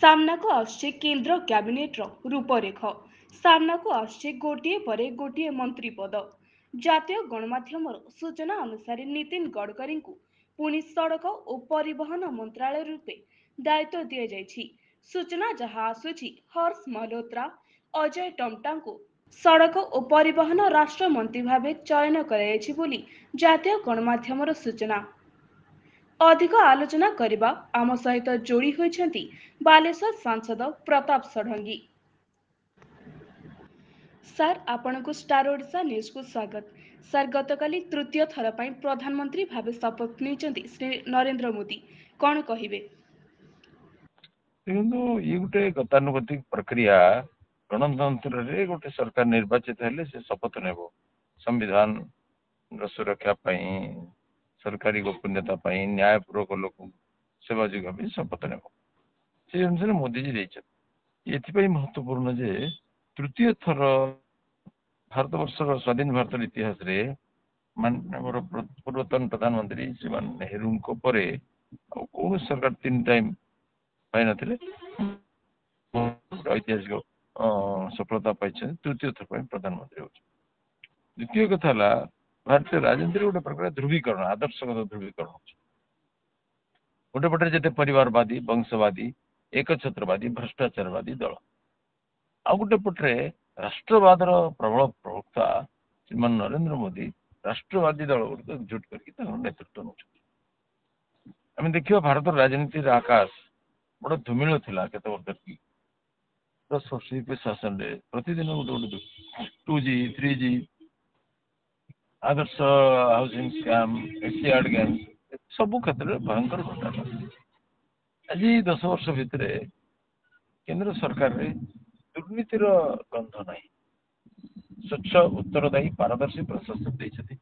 ସାମ୍ନାକୁ ଆସୁଛି କେନ୍ଦ୍ର କ୍ୟାବିନେଟ୍ର ରୂପରେଖ। ସାମ୍ନାକୁ ଆସୁଛି ଗୋଟିଏ ପରେ ଗୋଟିଏ ମନ୍ତ୍ରୀ ପଦ। ଜାତୀୟ ଗଣମାଧ୍ୟମର ସୂଚନା ଅନୁସାରେ ନୀତିନ ଗଡ଼କରୀଙ୍କୁ ପୁଣି ସଡ଼କ ଓ ପରିବହନ ମନ୍ତ୍ରାଳୟ ରୂପେ ଦାୟିତ୍ୱ ଦିଆଯାଇଛି। ସୂଚନା ଯାହା ଆସୁଛି, ହର୍ଷ ମଲହୋତ୍ରା ଅଜୟ ଟମ୍ଟାଙ୍କୁ ସଡ଼କ ଓ ପରିବହନ ରାଷ୍ଟ୍ରମନ୍ତ୍ରୀ ଭାବେ ଚୟନ କରାଯାଇଛି ବୋଲି ଜାତୀୟ ଗଣମାଧ୍ୟମର ସୂଚନା। ଅଧିକ ଆଲୋଚନା କରିବା ଆମ ସହିତ ଯୋଡ଼ି ହୋଇଛନ୍ତି ବାଲେଶ୍ୱର ସାଂସଦ ପ୍ରତାପ ଷଡ଼ଙ୍ଗୀ। ସାର୍, ଆପଣଙ୍କୁ ଷ୍ଟାର ଓଡ଼ିଶା ନ୍ୟୁଜକୁ ସ୍ୱାଗତ। ସାର୍, ଗତକାଲି ତୃତୀୟ ଥର ପାଇଁ ପ୍ରଧାନମନ୍ତ୍ରୀ ଭାବେ ଶପଥ ନେଇଛନ୍ତି ଶ୍ରୀ ନରେନ୍ଦ୍ର ମୋଦି। କ'ଣ କହିବେ? କିନ୍ତୁ ଇଏ ଗୋଟେ ଗତାନୁଗତିକ ପ୍ରକ୍ରିୟା। ଗଣତନ୍ତ୍ରରେ ଗୋଟେ ସରକାର ନିର୍ବାଚିତ ହେଲେ ସେ ଶପଥ ନେବ ସମ୍ବିଧାନର ସୁରକ୍ଷା ପାଇଁ, ସରକାରୀ ଗୋପନୀୟତା ପାଇଁ, ନ୍ୟାୟପୂର୍ବକ ଲୋକ ସେବା ଯୋଗ ପାଇଁ ଶପଥ ନେବ। ସେଇ ଅନୁସାରେ ମୋଦିଜୀ ଦେଇଛନ୍ତି। ଏଥିପାଇଁ ମହତ୍ୱପୂର୍ଣ୍ଣ ଯେ ତୃତୀୟ ଥର ଭାରତବର୍ଷର ସ୍ୱାଧୀନ ଭାରତର ଇତିହାସରେ ଆମର ପୂର୍ବତନ ପ୍ରଧାନମନ୍ତ୍ରୀ ଶ୍ରୀମାନ ନେହେରୁଙ୍କ ପରେ ଆଉ କୌଣସି ସରକାର 3 ଟାଇମ୍ ପାଇନଥିଲେ। ଐତିହାସିକ ସଫଳତା ପାଇଛନ୍ତି। ତୃତୀୟ ଥର ପାଇଁ ପ୍ରଧାନମନ୍ତ୍ରୀ ହଉଛନ୍ତି। ଦ୍ୱିତୀୟ କଥା ହେଲା, ଭାରତୀୟ ରାଜନୀତିରେ ଗୋଟେ ପ୍ରକାର ଧ୍ରୁବୀକରଣ, ଆଦର୍ଶଗତ ଧ୍ରୁବୀକରଣ ହଉଛି। ଗୋଟେ ପଟରେ ଯେତେ ପରିବାରବାଦୀ, ବଂଶବାଦୀ, ଏକଛତ୍ରବାଦୀ, ଭ୍ରଷ୍ଟାଚାରବାଦୀ ଦଳ, ଆଉ ଗୋଟେ ପଟରେ ରାଷ୍ଟ୍ରବାଦର ପ୍ରବଳ ପ୍ରବକ୍ତା ଶ୍ରୀମାନ ନରେନ୍ଦ୍ର ମୋଦି ରାଷ୍ଟ୍ରବାଦୀ ଦଳ ଗୁଡ଼ିକ ଏକଜୁଟ କରିକି ତାଙ୍କର ନେତୃତ୍ୱ ନେଉଛନ୍ତି। ଆମେ ଦେଖିବା ଭାରତର ରାଜନୀତିର ଆକାଶ ବଡ ଧୂମିଳ ଥିଲା କେତେ ବର୍ଷ ଧରି। 10 ବର୍ଷ ଶାସନରେ ପ୍ରତିଦିନ ଗୋଟେ 2G 3G ଆଦର୍ଶ ହାଉସିଂ ସ୍କାମ, ଏସିଆଡ ଗେମ୍, ସବୁ କ୍ଷେତ୍ରରେ ଭୟଙ୍କର ଘଟଣା। ଆଜି 10 ବର୍ଷ ଭିତରେ କେନ୍ଦ୍ର ସରକାରରେ ଦୁର୍ନୀତିର ଗନ୍ଧ ନାହିଁ। ସ୍ୱଚ୍ଛ, ଉତ୍ତରଦାୟୀ, ପାରଦର୍ଶୀ ପ୍ରଶାସନ ଦେଇଛନ୍ତି।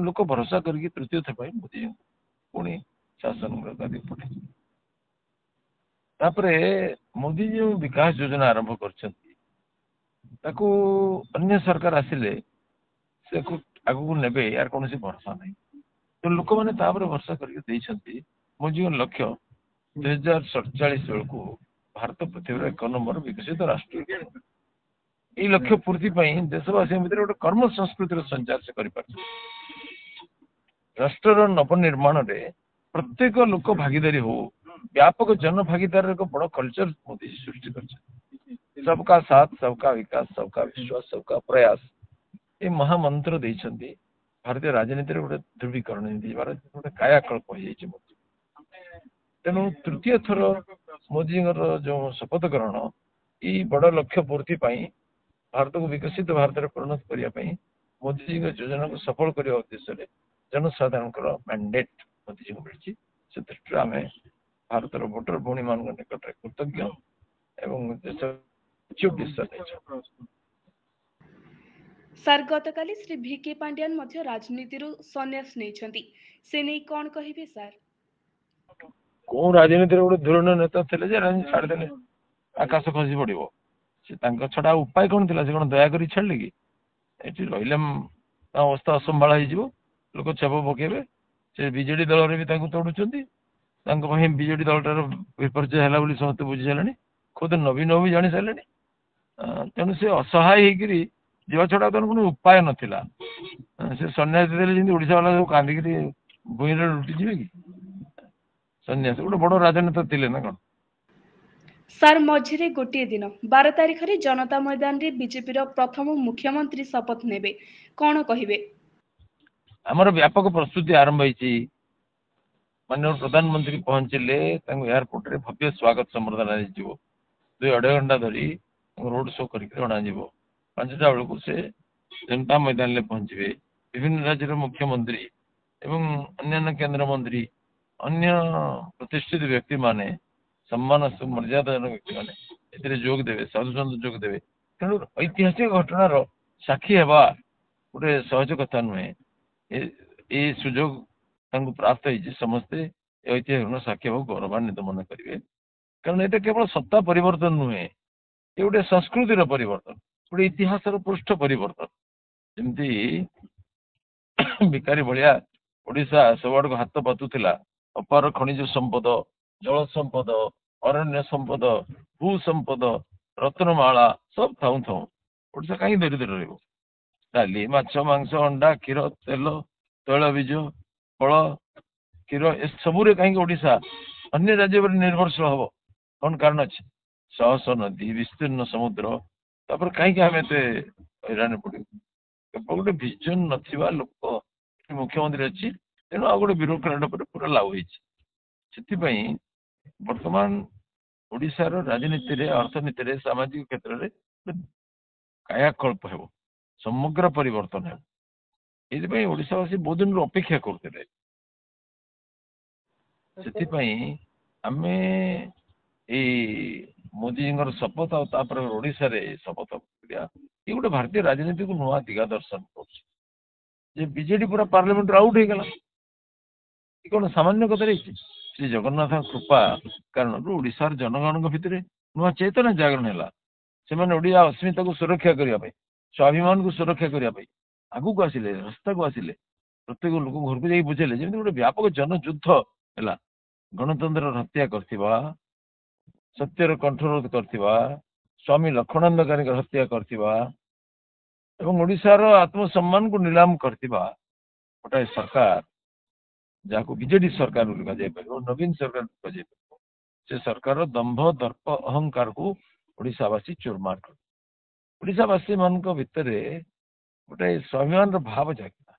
ଲୋକ ଭରସା କରିକି ତୃତୀୟ ଥର ପାଇଁ ମୋଦି ପୁଣି ଶାସନ ପଠେଇଛନ୍ତି। ତାପରେ ମୋଦି ଯେଉଁ ବିକାଶ ଯୋଜନା ଆରମ୍ଭ କରିଛନ୍ତି, ତାକୁ ଅନ୍ୟ ସରକାର ଆସିଲେ ସେ ଆଗକୁ ନେବେ, ଏହାର କୌଣସି ଭରସା ନାହିଁ। ତ ଲୋକମାନେ ତାପରେ ଭରସା କରିକି ଦେଇଛନ୍ତି। ମୋଦିଙ୍କ ଲକ୍ଷ୍ୟ 2047 ବେଳକୁ ଭାରତ ପୃଥିବୀର 1 ନମ୍ବର ବିକଶିତ ରାଷ୍ଟ୍ର। ଏଇ ଲକ୍ଷ୍ୟ ପୂର୍ତ୍ତି ପାଇଁ ଦେଶବାସୀଙ୍କ ଭିତରେ ଗୋଟେ କର୍ମ ସଂସ୍କୃତିର ସଞ୍ଚାର ସେ କରିପାରୁଛନ୍ତି। ରାଷ୍ଟ୍ରର ନବନିର୍ମାଣରେ ପ୍ରତ୍ୟେକ ଲୋକ ଭାଗିଦାରୀ ହଉ, ବ୍ୟାପକ ଜନଭାଗିଦାରୀର ଏକ ବଡ କଲଚର ମୋଦି ସୃଷ୍ଟି କରିଛନ୍ତି। ସବକା ସାଥ, ସବକା ବିକାଶ, ସବକା ବିଶ୍ୱାସ, ସବକା ପ୍ରୟାସ, ଏ ମହାମନ୍ତ୍ର ଦେଇଛନ୍ତି। ଭାରତୀୟ ରାଜନୀତିରେ ଗୋଟେ ଧ୍ରୁବୀକରଣ ଗୋଟେ କାୟାକଳ୍ପ ହେଇଯାଇଛି ମୋଦି। ତେଣୁ ତୃତୀୟ ଥର ମୋଦିଙ୍କର ଯୋଉ ଶପଥ ଗ୍ରହଣ, ଏଇ ବଡ ଲକ୍ଷ୍ୟ ପୂର୍ତ୍ତି ପାଇଁ, ଭାରତକୁ ବିକଶିତ ଭାରତରେ ପରିଣତ କରିବା ପାଇଁ ମୋଦିଜୀଙ୍କ ଯୋଜନାକୁ ସଫଳ କରିବା ଉଦ୍ଦେଶ୍ୟରେ ଜନସାଧାରଣଙ୍କର ମ୍ୟାଣ୍ଡେଟ ମୋଦିଜୀଙ୍କୁ ମିଳିଛି। ସେ ଦୃଷ୍ଟିରୁ ଆମେ ଭାରତର ଭୋଟର ଭଉଣୀ ମାନଙ୍କ ନିକଟରେ କୃତଜ୍ଞ ଏବଂ ଦେଶ ସାର୍, ଗତକାଲି ଶ୍ରୀ ଭିକେ ପାଣ୍ଡିଆନ ମଧ୍ୟ ରାଜନୀତିରୁ ସନ୍ନ୍ୟାସ ନେଇଛନ୍ତି। ସେ ନେଇ କ'ଣ କହିବେ ସାର୍? କୋଉ ରାଜନୀତିରେ ଗୋଟେ ଧୁରଣୀୟ ନେତା ଥିଲେ ଯେ ରାଜନୀତି ଛାଡ଼ିଦେଲେ ଆକାଶ ଖସି ପଡିବ। ସେ ତାଙ୍କ ଛଡା ଉପାୟ କଣ ଥିଲା? ସେ କଣ ଦୟାକରି ଛାଡ଼ିଲେ କି? ଏଠି ରହିଲେ ତା ଅବସ୍ଥା ଅସମ୍ଭାଳ ହେଇଯିବ, ଲୋକ ଛେପ ପକେଇବେ। ସେ ବିଜେଡି ଦଳରେ ବି ତାଙ୍କୁ ତୋଡୁଛନ୍ତି। ତାଙ୍କ ପାଇଁ ବିଜେଡି ଦଳଟାର ବିପର୍ଯ୍ୟୟ ହେଲା ବୋଲି ସମସ୍ତେ ବୁଝି ସାରିଲେଣି। ଖୋଦ ନବୀନ ବି ଜାଣି ସାରିଲେଣି। ତେଣୁ ସେ ଅସହାୟ ହେଇକିରି ଯିବା ଛଡା ତାର কোনো ଉପାୟ ନଥିଲା। ସେ ସନ୍ନ୍ୟାସ ଦେଲେ ଯେମିତି ଓଡିଶା ବାଲା ସବୁ କାନ୍ଦିକିରି ଭୂଇଁରେ ଲୁଟିଯିବେ କି? ସନ୍ନ୍ୟାସ ଗୋଟେ ବଡ ରାଜନେତା ଥିଲେ ନା କଣ? ସାର୍, ମଝିରେ ଗୋଟିଏ ଦିନ 12 ତାରିଖରେ ଜନତା ମଇଦାନରେ ବିଜେପିର ପ୍ରଥମ ମୁଖ୍ୟମନ୍ତ୍ରୀ ଶପଥ ନେବେ, କ'ଣ କହିବେ? ଆମର ବ୍ୟାପକ ପ୍ରସ୍ତୁତି ଆରମ୍ଭ ହେଇଛି। ମାନନୀୟ ପ୍ରଧାନମନ୍ତ୍ରୀ ପହଞ୍ଚିଲେ ତାଙ୍କୁ ଏୟାରପୋର୍ଟରେ ଭବ୍ୟ ସ୍ୱାଗତ ସମ୍ବର୍ଦ୍ଧନା ଦିଆଯିବ। 2-2.5 ଘଣ୍ଟା ଧରି ରୋଡ ଶୋ କରିକି ଅଣାଯିବ। 5ଟା ବେଳକୁ ସେ ଜନତା ମଇଦାନରେ ପହଞ୍ଚିବେ। ବିଭିନ୍ନ ରାଜ୍ୟର ମୁଖ୍ୟମନ୍ତ୍ରୀ ଏବଂ ଅନ୍ୟାନ୍ୟ କେନ୍ଦ୍ରମନ୍ତ୍ରୀ, ଅନ୍ୟ ପ୍ରତିଷ୍ଠିତ ବ୍ୟକ୍ତିମାନେ, ସମ୍ମାନ ମର୍ଯ୍ୟାଦାଜନକ ବ୍ୟକ୍ତିମାନେ ଏଥିରେ ଯୋଗ ଦେବେ, ସାଧୁସନ୍ଥ ଯୋଗ ଦେବେ। ତେଣୁ ଐତିହାସିକ ଘଟଣାର ସାକ୍ଷୀ ହେବା ଗୋଟେ ସହଜ କଥା ନୁହେଁ। ଏଇ ସୁଯୋଗ ତାଙ୍କୁ ପ୍ରାପ୍ତ ହେଇଛି। ସମସ୍ତେ ଐତିହାସିକ ସାକ୍ଷୀ ହେବାକୁ ଗୌରବାନ୍ୱିତ ମନେ କରିବେ। କାରଣ ଏଇଟା କେବଳ ସତ୍ତା ପରିବର୍ତ୍ତନ ନୁହେଁ, ଏ ଗୋଟେ ସଂସ୍କୃତିର ପରିବର୍ତ୍ତନ, ଗୋଟେ ଇତିହାସର ପୃଷ୍ଠ ପରିବର୍ତ୍ତନ। ଯେମିତି ଭିକାରୀ ଭଳିଆ ଓଡିଶା ସବୁଆଡକୁ ହାତ ପାତୁଥିଲା। ଅପାର ଖଣିଜ ସମ୍ପଦ, ଜଳ ସମ୍ପଦ, ଅରଣ୍ୟ ସମ୍ପଦ, ଭୂ ସମ୍ପଦ, ରତ୍ନମାଳା ସବୁ ଥାଉ ଥାଉ ଓଡ଼ିଶା କାହିଁକି ଦରିଦ୍ର ରହିବ? ଡାଲି, ମାଛ, ମାଂସ, ଅଣ୍ଡା, କ୍ଷୀର, ତେଲ, ତୈଳବୀଜ, ଫଳ, କ୍ଷୀର ଏସବୁରେ କାହିଁକି ଓଡ଼ିଶା ଅନ୍ୟ ରାଜ୍ୟ ଉପରେ ନିର୍ଭରଶୀଳ ହବ? କଣ କାରଣ ଅଛି? ଶହ ଶହ ନଦୀ, ବିସ୍ତୀର୍ଣ୍ଣ ସମୁଦ୍ର, ତାପରେ କାହିଁକି ଆମେ ଏତେ ହଇରାଣ ପଡ଼ିବୁ? କେବଳ ଗୋଟେ ଭିଜନ ନଥିବା ଲୋକ ମୁଖ୍ୟମନ୍ତ୍ରୀ ଅଛି, ତେଣୁ ଆଉ ଗୋଟେ ବ୍ୟୁରୋକ୍ରାଟ ଉପରେ ପୁରା ଲାଗୁ ହେଇଛି। ସେଥିପାଇଁ ବର୍ତ୍ତମାନ ଓଡ଼ିଶାର ରାଜନୀତିରେ, ଅର୍ଥନୀତିରେ, ସାମାଜିକ କ୍ଷେତ୍ରରେ କାୟାକଳ୍ପ ହେବ, ସମଗ୍ର ପରିବର୍ତ୍ତନ ହେବ। ଏଇଥିପାଇଁ ଓଡ଼ିଶାବାସୀ ବହୁତ ଦିନରୁ ଅପେକ୍ଷା କରୁଥିଲେ। ସେଥିପାଇଁ ଆମେ ଏଇ ମୋଦିଜୀଙ୍କର ଶପଥ ଆଉ ତାପରେ ଓଡ଼ିଶାରେ ଶପଥ କରିବା, ଏ ଗୋଟେ ଭାରତୀୟ ରାଜନୀତିକୁ ନୂଆ ଦିଗା ଦର୍ଶନ କରୁଛି। ଯେ ବିଜେଡି ପୁରା ପାର୍ଲାମେଣ୍ଟରୁ ଆଉଟ୍ ହେଇଗଲା, ଏ କଣ ସାମାନ୍ୟ କଥାରେ ହେଇଛି? ଶ୍ରୀ ଜଗନ୍ନାଥଙ୍କ କୃପା କାରଣରୁ ଓଡ଼ିଶାର ଜନଗଣଙ୍କ ଭିତରେ ନୂଆ ଚେତନା ଜାଗରଣ ହେଲା। ସେମାନେ ଓଡ଼ିଆ ଅସ୍ମିତାକୁ ସୁରକ୍ଷା କରିବା ପାଇଁ, ସ୍ୱାଭିମାନକୁ ସୁରକ୍ଷା କରିବା ପାଇଁ ଆଗକୁ ଆସିଲେ, ରାସ୍ତାକୁ ଆସିଲେ। ପ୍ରତ୍ୟେକ ଲୋକ ଘରକୁ ଯାଇ ବୁଝେଇଲେ, ଯେମିତି ଗୋଟେ ବ୍ୟାପକ ଜନଯୁଦ୍ଧ ହେଲା। ଗଣତନ୍ତ୍ରର ହତ୍ୟା କରିଥିବା, ସତ୍ୟର କଣ୍ଠରୋଧ କରିଥିବା, ସ୍ୱାମୀ ଲକ୍ଷ୍ମଣାନନ୍ଦକାରୀଙ୍କ ହତ୍ୟା କରିଥିବା ଏବଂ ଓଡ଼ିଶାର ଆତ୍ମସମ୍ମାନକୁ ନିଲାମ କରିଥିବା ଗୋଟାଏ ସରକାର, ଯାହାକୁ ବିଜେଡି ସରକାର ବୋଲି କୁହାଯାଇପାରିବ, ନବୀନ ସରକାର କୁହାଯାଇପାରିବ, ସେ ସରକାରର ଦମ୍ଭ, ଦର୍ପ, ଅହଙ୍କାରକୁ ଓଡ଼ିଶାବାସୀ ଚୁରମାର କଲେ। ଓଡ଼ିଶାବାସୀ ମାନଙ୍କ ଭିତରେ ଗୋଟେ ସ୍ୱାଭିମାନର ଭାବ ଜାଗିଲା।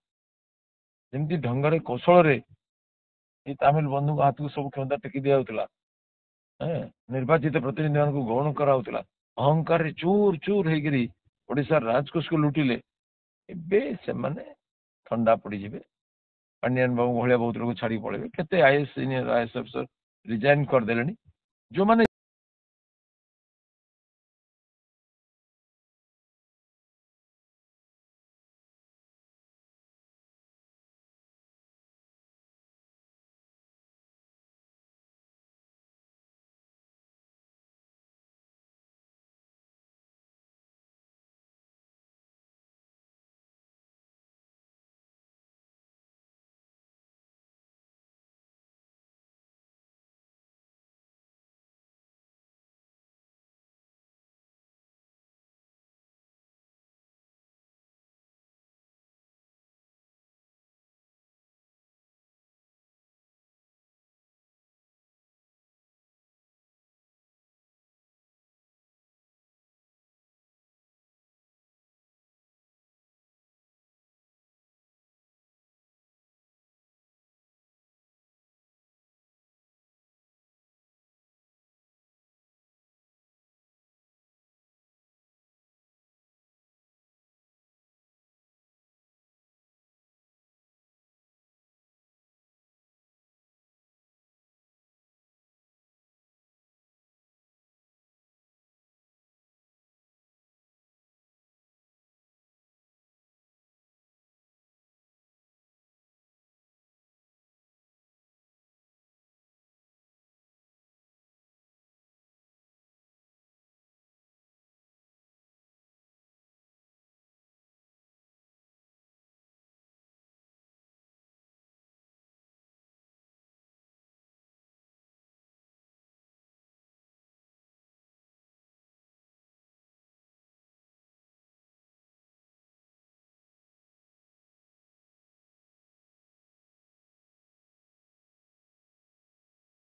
ଯେମିତି ଢଙ୍ଗରେ, କୌଶଳରେ ଏଇ ତାମିଲ ବନ୍ଧୁଙ୍କ ହାତକୁ ସବୁ କ୍ଷମତା ଟେକି ଦିଆଯାଉଥିଲା, ନିର୍ବାଚିତ ପ୍ରତିନିଧି ମାନଙ୍କୁ ଗୌଣ କରାଯାଉଥିଲା, ଅହଙ୍କାରରେ ଚୁର ଚୁର ହେଇକିରି ଓଡ଼ିଶାର ରାଜକୋଷକୁ ଲୁଟିଲେ। ଏବେ ସେମାନେ ଥଣ୍ଡା ପଡ଼ିଯିବେ। ପାଣ୍ଡିଆନ ବାବୁ ଭଳିଆ ବହୁତ ଲୋକ ଛାଡ଼ି ପଳେଇବେ। କେତେ ସିନିୟର ଆଇଏଏସ୍ ଅଫିସର ରିଜାଇନ୍ କରିଦେଲେଣି। ଯୋଉମାନେ